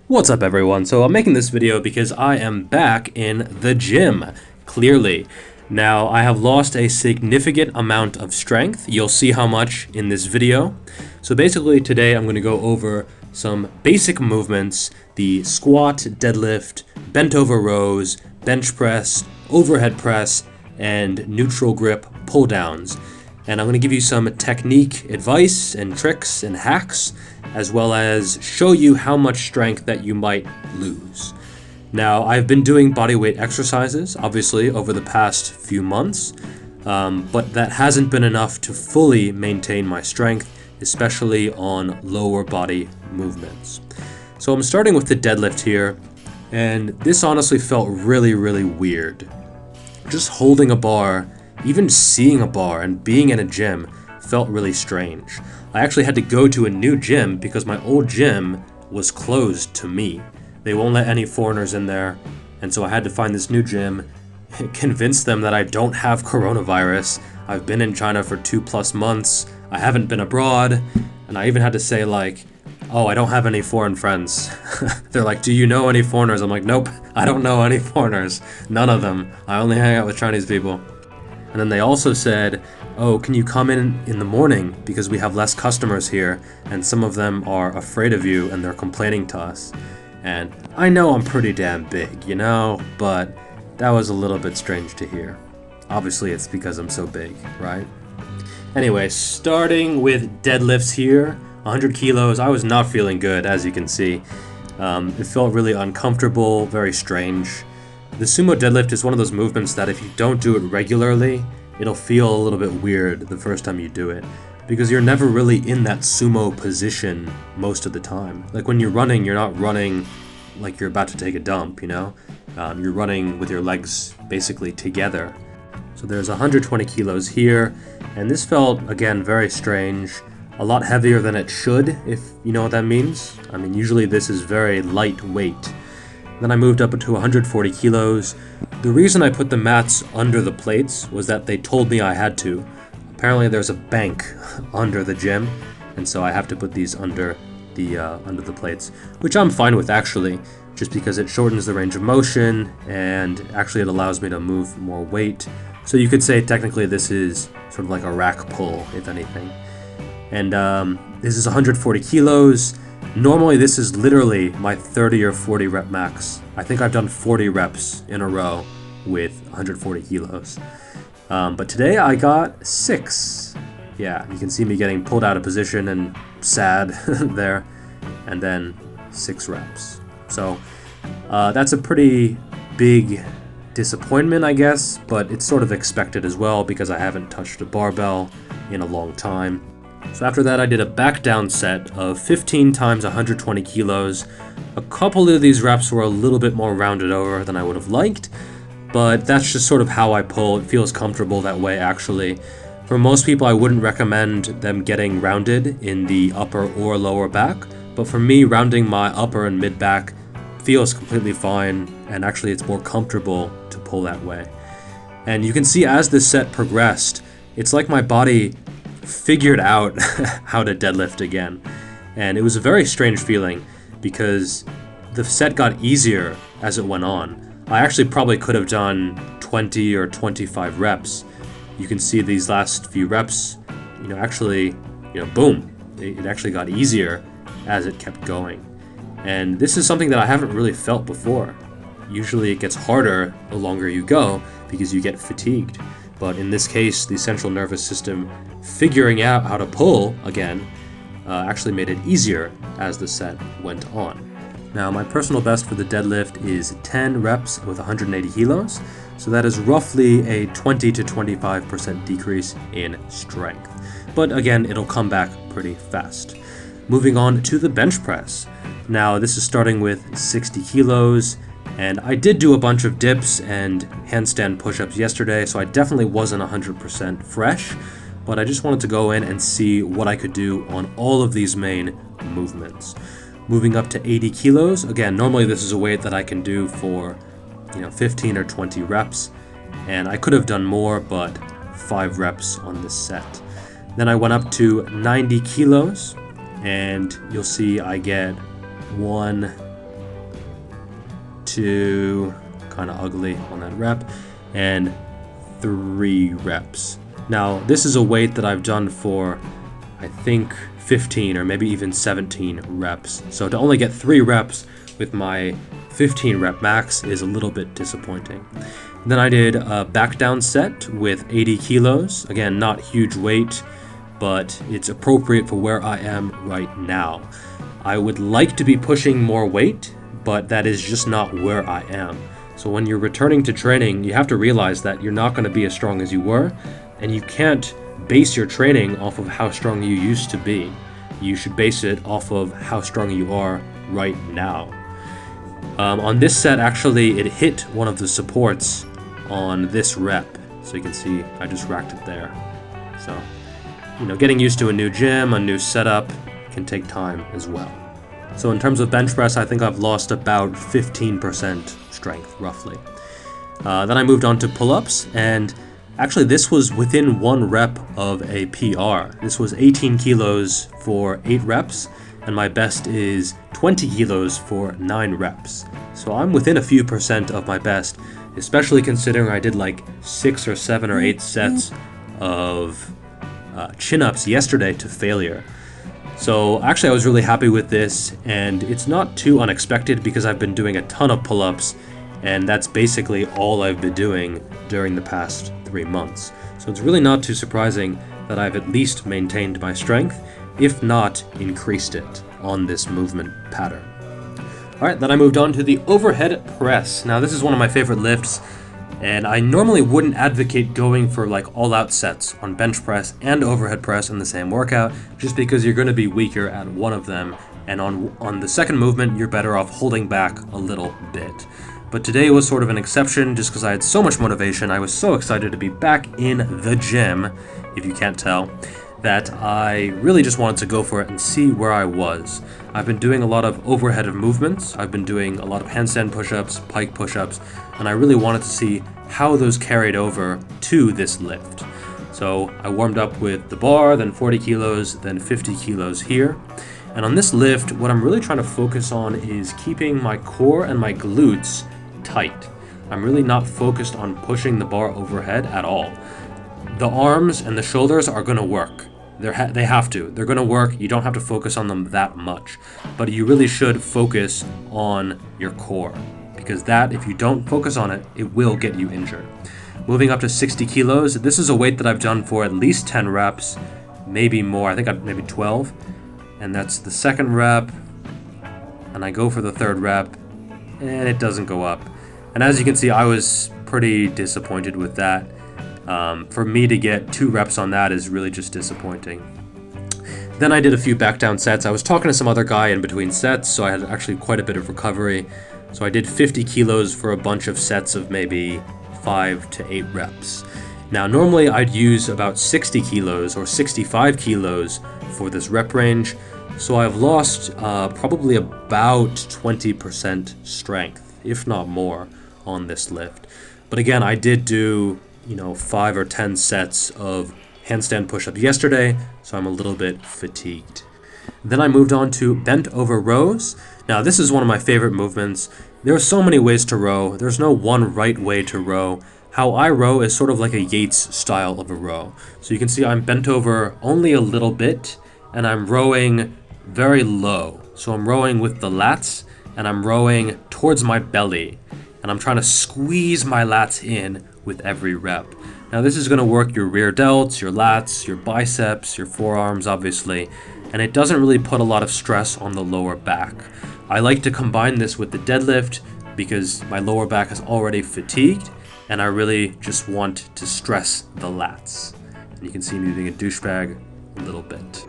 What's up everyone? So I'm making this video because I am back in the gym, clearly. Now I have lost a significant amount of strength. You'll see how much in this video. So basically today I'm going to go over some basic movements, the squat, deadlift, bent over rows, bench press, overhead press, and neutral grip pull downs. And I'm going to give you some technique advice and tricks and hacks, as well as show you how much strength that you might lose. Now, I've been doing bodyweight exercises, obviously, over the past few months, but that hasn't been enough to fully maintain my strength, especially on lower body movements. So I'm starting with the deadlift here, and this honestly felt really weird. Just holding a bar, even seeing a bar and being in a gym felt really strange. I actually had to go to a new gym because my old gym was closed to me. They won't let any foreigners in there, and so I had to find this new gym, convince them that I don't have coronavirus. I've been in China for 2+ months, I haven't been abroad, and I even had to say like, oh, I don't have any foreign friends. They're like, do you know any foreigners? I'm like, nope, I don't know any foreigners. None of them. I only hang out with Chinese people. And then they also said, oh, can you come in the morning because we have less customers here and some of them are afraid of you and they're complaining to us. And I know I'm pretty damn big, you know, but that was a little bit strange to hear. Obviously it's because I'm so big, right? Anyway, starting with deadlifts here, 100 kilos, I was not feeling good, as you can see. It felt really uncomfortable, very strange. The sumo deadlift is one of those movements that if you don't do it regularly, it'll feel a little bit weird the first time you do it, because you're never really in that sumo position most of the time. Like when you're running, you're not running like you're about to take a dump, you know? You're running with your legs basically together. So there's 120 kilos here, and this felt, again, very strange. A lot heavier than it should, if you know what that means. I mean, usually this is very lightweight. Then I moved up to 140 kilos. The reason I put the mats under the plates was that they told me I had to. Apparently there's a bank under the gym, and so I have to put these under the plates, which I'm fine with actually, just because it shortens the range of motion, and actually it allows me to move more weight. So you could say technically this is sort of like a rack pull, if anything. And this is 140 kilos. Normally this is literally my 30 or 40 rep max. I think I've done 40 reps in a row with 140 kilos. But today I got 6. Yeah, you can see me getting pulled out of position and sad there. And then 6 reps. So that's a pretty big disappointment, I guess, but it's sort of expected as well because I haven't touched a barbell in a long time. So after that I did a back down set of 15 times 120 kilos. A couple of these reps were a little bit more rounded over than I would have liked, but that's just sort of how I pull. It feels comfortable that way actually. For most people I wouldn't recommend them getting rounded in the upper or lower back, but for me rounding my upper and mid back feels completely fine, and actually it's more comfortable to pull that way. And you can see as this set progressed, it's like my body figured out how to deadlift again. And it was a very strange feeling because the set got easier as it went on. I actually probably could have done 20 or 25 reps. You can see these last few reps, actually, boom, it actually got easier as it kept going. And this is something that I haven't really felt before. Usually it gets harder the longer you go because you get fatigued. But in this case, the central nervous system figuring out how to pull again actually made it easier as the set went on. Now, my personal best for the deadlift is 10 reps with 180 kilos. So that is roughly a 20 to 25% decrease in strength. But again, it'll come back pretty fast. Moving on to the bench press. Now, this is starting with 60 kilos. And I did do a bunch of dips and handstand pushups yesterday, so I definitely wasn't 100% fresh, but I just wanted to go in and see what I could do on all of these main movements. Moving up to 80 kilos, again, normally this is a weight that I can do for 15 or 20 reps, and I could have done more, but 5 reps on this set. Then I went up to 90 kilos, and you'll see I get 1, 2, kind of ugly on that rep, and 3 reps. Now, this is a weight that I've done for, I think, 15 or maybe even 17 reps. So to only get 3 reps with my 15 rep max is a little bit disappointing. Then I did a back down set with 80 kilos. Again, not huge weight, but it's appropriate for where I am right now. I would like to be pushing more weight, but that is just not where I am. So when you're returning to training, you have to realize that you're not going to be as strong as you were, and you can't base your training off of how strong you used to be. You should base it off of how strong you are right now. On this set, actually, it hit one of the supports on this rep. So you can see I just racked it there. So, you know, getting used to a new gym, a new setup can take time as well. So in terms of bench press, I think I've lost about 15% strength, roughly. Then I moved on to pull-ups, and actually this was within 1 rep of a PR. This was 18 kilos for 8 reps, and my best is 20 kilos for 9 reps. So I'm within a few percent of my best, especially considering I did like 6 or 7 or 8 sets of chin-ups yesterday to failure. So actually I was really happy with this, and it's not too unexpected because I've been doing a ton of pull-ups, and that's basically all I've been doing during the past 3 months. So it's really not too surprising that I've at least maintained my strength, if not increased it on this movement pattern. Alright, then I moved on to the overhead press. Now this is one of my favorite lifts, and I normally wouldn't advocate going for like all-out sets on bench press and overhead press in the same workout, just because you're going to be weaker at one of them, and on the second movement you're better off holding back a little bit. But today was sort of an exception just because I had so much motivation. I was so excited to be back in the gym, if you can't tell, that I really just wanted to go for it and see where I was. I've been doing a lot of overhead movements. I've been doing a lot of handstand push-ups, pike push-ups, and I really wanted to see how those carried over to this lift. So I warmed up with the bar, then 40 kilos, then 50 kilos here. And on this lift, what I'm really trying to focus on is keeping my core and my glutes tight. I'm really not focused on pushing the bar overhead at all. The arms and the shoulders are going to work. They have to. They're going to work. You don't have to focus on them that much. But you really should focus on your core, because that, if you don't focus on it, it will get you injured. Moving up to 60 kilos. This is a weight that I've done for at least 10 reps, maybe more. I think maybe 12. And that's the second rep. And I go for the third rep, and it doesn't go up. And as you can see, I was pretty disappointed with that. For me to get 2 reps on that is really just disappointing. Then I did a few back down sets. I was talking to some other guy in between sets, so I had actually quite a bit of recovery. So I did 50 kilos for a bunch of sets of maybe 5 to 8 reps. Now normally I'd use about 60 kilos or 65 kilos for this rep range, so I've lost probably about 20% strength, if not more, on this lift. But again, I did do, 5 or 10 sets of handstand push-ups yesterday, so I'm a little bit fatigued. Then I moved on to bent over rows. Now this is one of my favorite movements. There are so many ways to row. There's no one right way to row. How I row is sort of like a Yates style of a row. So you can see I'm bent over only a little bit, and I'm rowing very low. So I'm rowing with the lats, and I'm rowing towards my belly, and I'm trying to squeeze my lats in with every rep. Now this is going to work your rear delts, your lats, your biceps, your forearms obviously, and it doesn't really put a lot of stress on the lower back. I like to combine this with the deadlift because my lower back is already fatigued, and I really just want to stress the lats. And you can see me being a douchebag a little bit.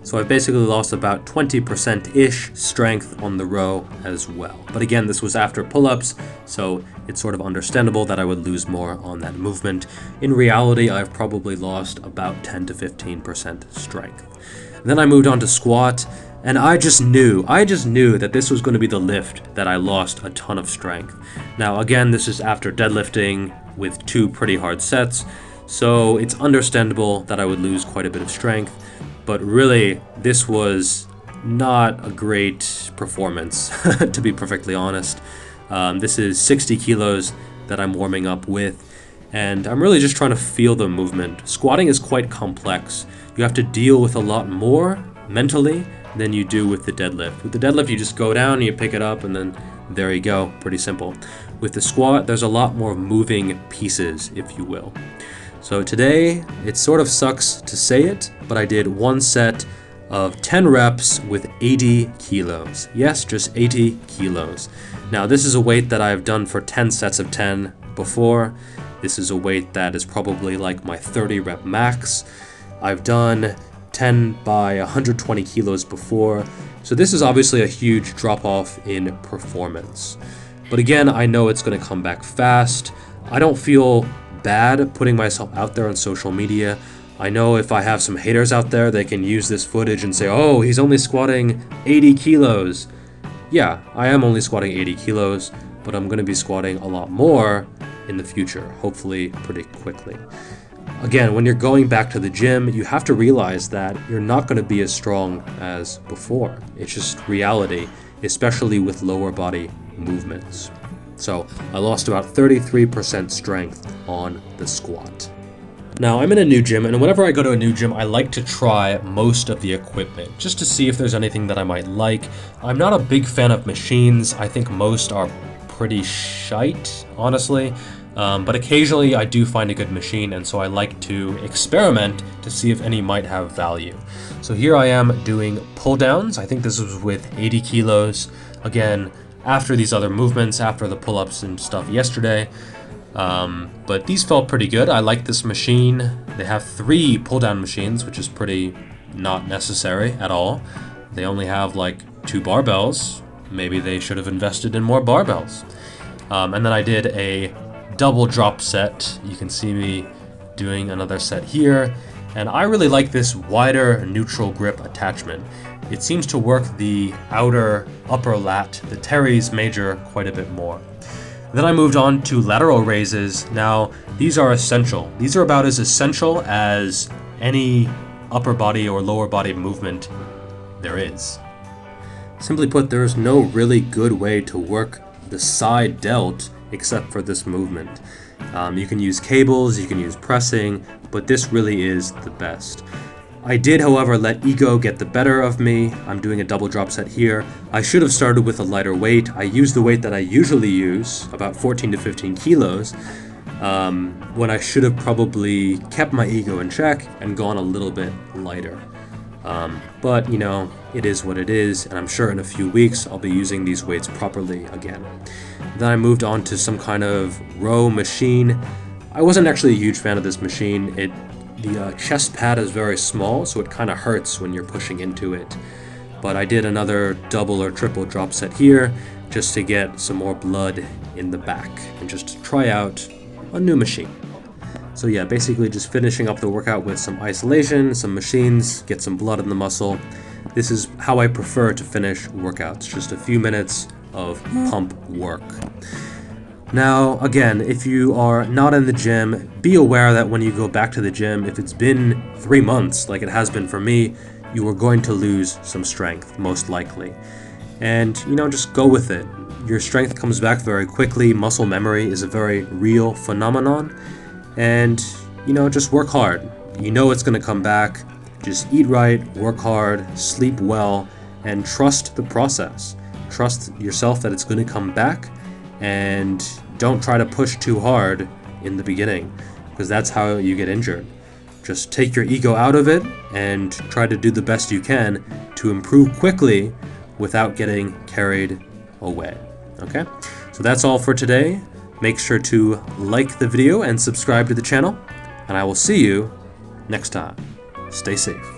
So I basically lost about 20%-ish strength on the row as well. But again, this was after pull-ups, so it's sort of understandable that I would lose more on that movement. In reality, I've probably lost about 10 to 15% strength. Then I moved on to squat, and I just knew that this was going to be the lift that I lost a ton of strength. Now again, this is after deadlifting with 2 pretty hard sets, so it's understandable that I would lose quite a bit of strength. But really, this was not a great performance, to be perfectly honest. This is 60 kilos that I'm warming up with, and I'm really just trying to feel the movement. Squatting is quite complex. You have to deal with a lot more mentally than you do with the deadlift. With the deadlift, you just go down and you pick it up, and then there you go, pretty simple. With the squat, there's a lot more moving pieces, if you will. So today, it sort of sucks to say it, but I did one set of 10 reps with 80 kilos. Yes, just 80 kilos. Now, this is a weight that I've done for 10 sets of 10 before. This is a weight that is probably like my 30 rep max. I've done 10 by 120 kilos before. So this is obviously a huge drop off in performance. But again, I know it's going to come back fast. I don't feel bad putting myself out there on social media. I know if I have some haters out there, they can use this footage and say, oh, he's only squatting 80 kilos. Yeah, I am only squatting 80 kilos, but I'm going to be squatting a lot more in the future, hopefully pretty quickly. Again, when you're going back to the gym, you have to realize that you're not going to be as strong as before. It's just reality, especially with lower body movements. So I lost about 33% strength on the squat. Now, I'm in a new gym, and whenever I go to a new gym, I like to try most of the equipment, just to see if there's anything that I might like. I'm not a big fan of machines. I think most are pretty shite, honestly. But occasionally I do find a good machine, and so I like to experiment to see if any might have value. So here I am doing pull downs. I think this was with 80 kilos. Again, after these other movements, after the pull-ups and stuff yesterday. But these felt pretty good. I like this machine. They have 3 pull-down machines, which is pretty not necessary at all. They only have like 2 barbells. Maybe they should have invested in more barbells. And then I did a double drop set. You can see me doing another set here. And I really like this wider neutral grip attachment. It seems to work the outer upper lat, the teres major, quite a bit more. Then I moved on to lateral raises. Now, these are essential. These are about as essential as any upper body or lower body movement there is. Simply put, there is no really good way to work the side delt except for this movement. You can use cables, you can use pressing, but this really is the best. I did, however, let ego get the better of me. I'm doing a double drop set here. I should have started with a lighter weight. I used the weight that I usually use, about 14 to 15 kilos, when I should have probably kept my ego in check and gone a little bit lighter. But, you know, it is what it is, and I'm sure in a few weeks I'll be using these weights properly again. Then I moved on to some kind of row machine. I wasn't actually a huge fan of this machine. The chest pad is very small, so it kind of hurts when you're pushing into it. But I did another double or triple drop set here just to get some more blood in the back and just to try out a new machine. So yeah, basically just finishing up the workout with some isolation, some machines, get some blood in the muscle. This is how I prefer to finish workouts, just a few minutes of pump work. Now, again, if you are not in the gym, be aware that when you go back to the gym, if it's been 3 months, like it has been for me, you are going to lose some strength, most likely. And, you know, just go with it. Your strength comes back very quickly. Muscle memory is a very real phenomenon. And, you know, just work hard. You know it's going to come back. Just eat right, work hard, sleep well, and trust the process. Trust yourself that it's going to come back. And don't try to push too hard in the beginning, because that's how you get injured. Just take your ego out of it and try to do the best you can to improve quickly without getting carried away. Okay? So that's all for today. Make sure to like the video and subscribe to the channel, and I will see you next time. Stay safe.